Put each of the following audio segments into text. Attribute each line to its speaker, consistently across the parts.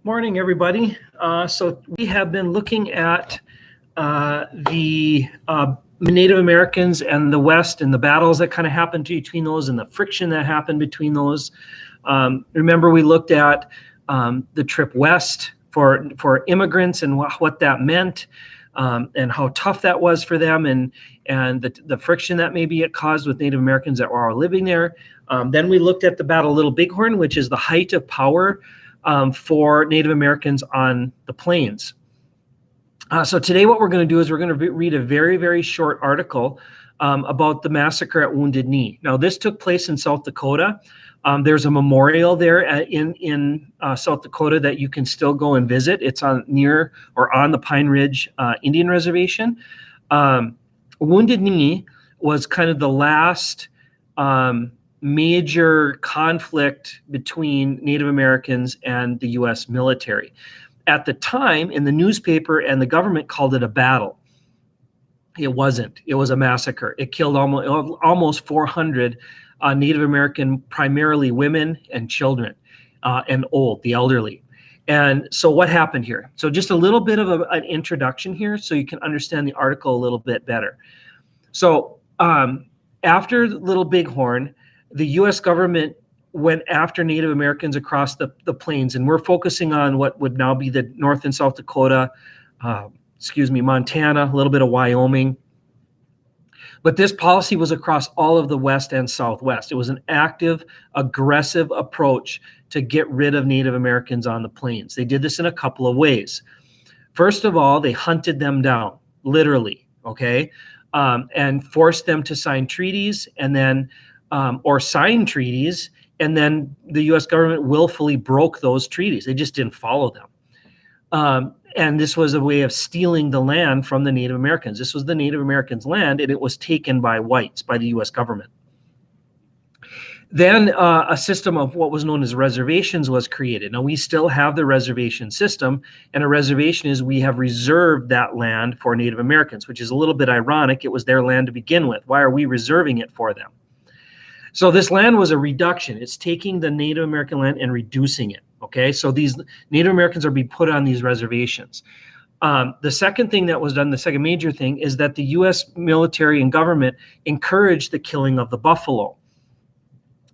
Speaker 1: Morning, everybody. So we have been looking at the Native Americans and the West and the battles that kind of happened between those and the friction that happened between those. Remember, we looked at the trip west for immigrants and what that meant, and how tough that was for them, and the friction that maybe it caused with Native Americans that were all living there. Then we looked at the Battle of Little Bighorn, which is the height of power for Native Americans on the plains. So today what we're going to do is we're going to read a very, very short article about the massacre at Wounded Knee. Now, this took place in South Dakota. There's a memorial there in South Dakota that you can still go and visit. It's on the Pine Ridge Indian Reservation. Wounded Knee was kind of the last major conflict between Native Americans and the U.S. military. At the time, in the newspaper and the government called it a battle. It wasn't. It was a massacre. It killed almost 400 Native American, primarily women and children, and the elderly. And so what happened here? So just a little bit of an introduction here so you can understand the article a little bit better. So after Little Bighorn, the U.S. government went after Native Americans across the plains, and we're focusing on what would now be the North and South Dakota, Montana, a little bit of Wyoming. But this policy was across all of the West and Southwest. It was an active, aggressive approach to get rid of Native Americans on the plains. They did this in a couple of ways. First of all, they hunted them down, literally, okay, and forced them to sign treaties, and then or sign treaties, and then the U.S. government willfully broke those treaties. They just didn't follow them. And this was a way of stealing the land from the Native Americans. This was the Native Americans' land, and it was taken by whites, by the U.S. government. Then a system of what was known as reservations was created. Now, we still have the reservation system, and a reservation is we have reserved that land for Native Americans, which is a little bit ironic. It was their land to begin with. Why are we reserving it for them? So this land was a reduction. It's taking the Native American land and reducing it, okay? So these Native Americans are being put on these reservations. The second thing that was done, the second major thing, is that the U.S. military and government encouraged the killing of the buffalo.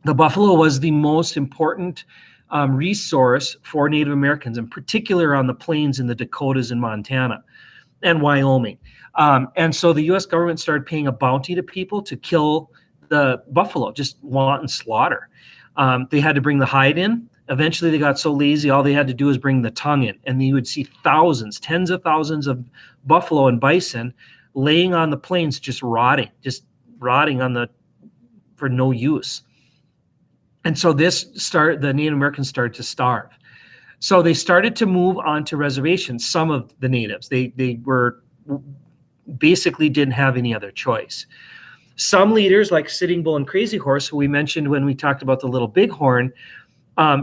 Speaker 1: The buffalo was the most important resource for Native Americans, in particular on the plains in the Dakotas and Montana and Wyoming. And so the U.S. government started paying a bounty to people to kill the buffalo, just wanton slaughter. They had to bring the hide in. Eventually they got so lazy, all they had to do was bring the tongue in, and you would see thousands, tens of thousands of buffalo and bison laying on the plains, just rotting for no use. And so the Native Americans started to starve. So they started to move onto reservations. Some of the natives, they were basically didn't have any other choice. Some leaders, like Sitting Bull and Crazy Horse, who we mentioned when we talked about the Little Bighorn,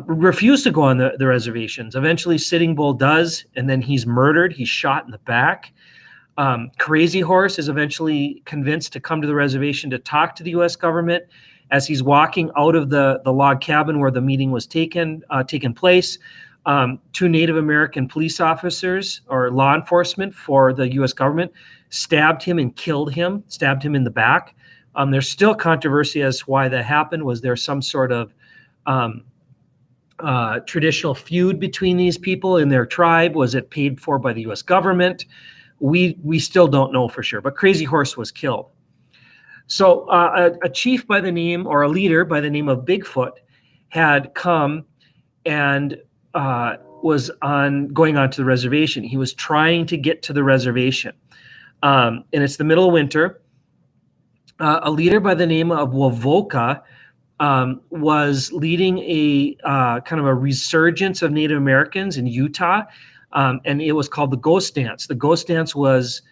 Speaker 1: refused to go on the reservations. Eventually, Sitting Bull does, and then he's murdered. He's shot in the back. Crazy Horse is eventually convinced to come to the reservation to talk to the U.S. government. As he's walking out of the log cabin where the meeting was taken place, two Native American police officers or law enforcement for the U.S. government stabbed him and killed him, stabbed him in the back. There's still controversy as to why that happened. Was there some sort of traditional feud between these people in their tribe? Was it paid for by the U.S. government? We still don't know for sure, but Crazy Horse was killed. So a chief by the name, or a leader by the name of Bigfoot, had come and was going onto the reservation. He was trying to get to the reservation. And it's the middle of winter. A leader by the name of Wovoka was leading a kind of a resurgence of Native Americans in Utah, and it was called the Ghost Dance. The Ghost Dance was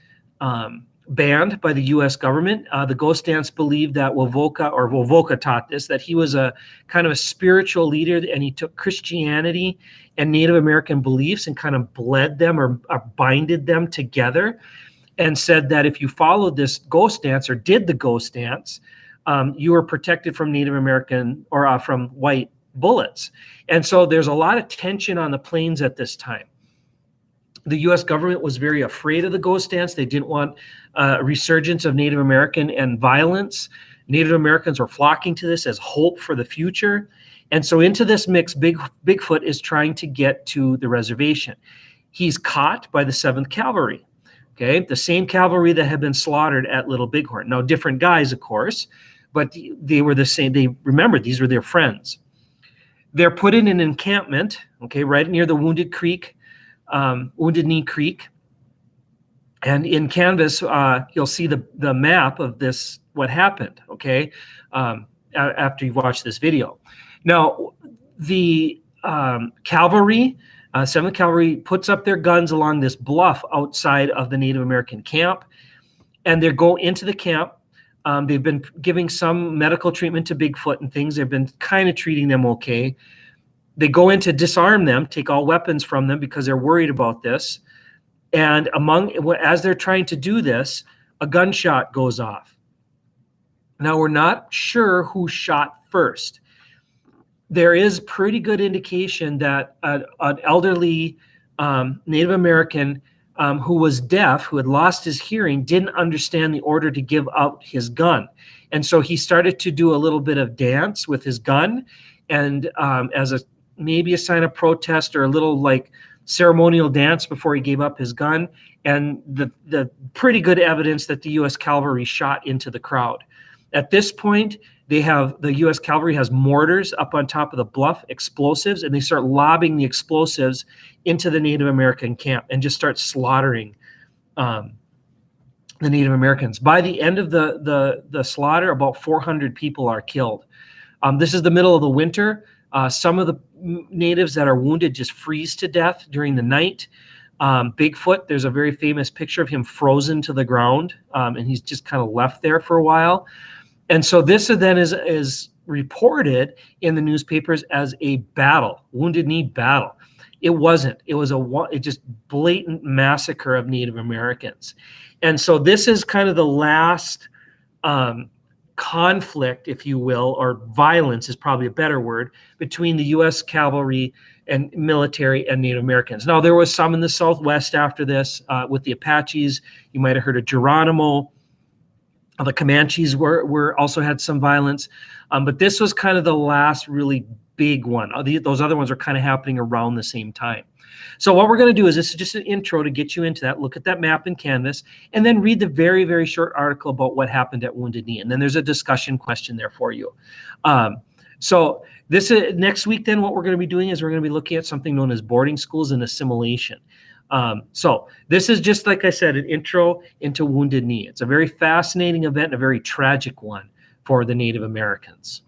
Speaker 1: banned by the U.S. government. The Ghost Dance believed that Wovoka taught this, that he was a kind of a spiritual leader, and he took Christianity and Native American beliefs and kind of bled them or binded them together, and said that if you followed this Ghost Dance or did the Ghost Dance, you were protected from Native American or from white bullets. And so there's a lot of tension on the plains at this time. The U.S. government was very afraid of the ghost dance. They didn't want a resurgence of Native American and violence. Native Americans were flocking to this as hope for the future. And so into this mix, Bigfoot is trying to get to the reservation. He's caught by the 7th Cavalry, okay? The same cavalry that had been slaughtered at Little Bighorn. Now, different guys, of course, but they were the same. They remembered these were their friends. They're put in an encampment, okay, right near the Wounded Knee Creek. And in Canvas, you'll see the map of this, what happened, okay, after you've watched this video. Now, the cavalry, 7th Cavalry, puts up their guns along this bluff outside of the Native American camp, and they go into the camp. They've been giving some medical treatment to Bigfoot and things. They've been kind of treating them okay. They go in to disarm them, take all weapons from them because they're worried about this. And as they're trying to do this, a gunshot goes off. Now, we're not sure who shot first. There is pretty good indication that an elderly Native American who was deaf, who had lost his hearing, didn't understand the order to give out his gun. And so he started to do a little bit of dance with his gun, and as maybe a sign of protest or a little like ceremonial dance before he gave up his gun, and the pretty good evidence that the U.S. Cavalry shot into the crowd. At this point, the U.S. Cavalry has mortars up on top of the bluff, explosives, and they start lobbing the explosives into the Native American camp and just start slaughtering the Native Americans. By the end of the slaughter, about 400 people are killed. This is the middle of the winter. Some of the natives that are wounded just freeze to death during the night. Bigfoot, there's a very famous picture of him frozen to the ground, and he's just kind of left there for a while. And so this then is reported in the newspapers as a battle, Wounded Knee battle. It wasn't. It was a just blatant massacre of Native Americans. And so this is kind of the last conflict, if you will, or violence is probably a better word, between the U.S. Cavalry and military and Native Americans. Now, there was some in the Southwest after this with the Apaches. You might have heard of Geronimo. The Comanches were also had some violence, but this was kind of the last really big one. Those other ones are kind of happening around the same time. So what we're going to do is, this is just an intro to get you into that. Look at that map in Canvas, and then read the very, very short article about what happened at Wounded Knee. And then there's a discussion question there for you. So this is next week. Then what we're going to be doing is we're going to be looking at something known as boarding schools and assimilation. So this is just, like I said, an intro into Wounded Knee. It's a very fascinating event, and a very tragic one for the Native Americans.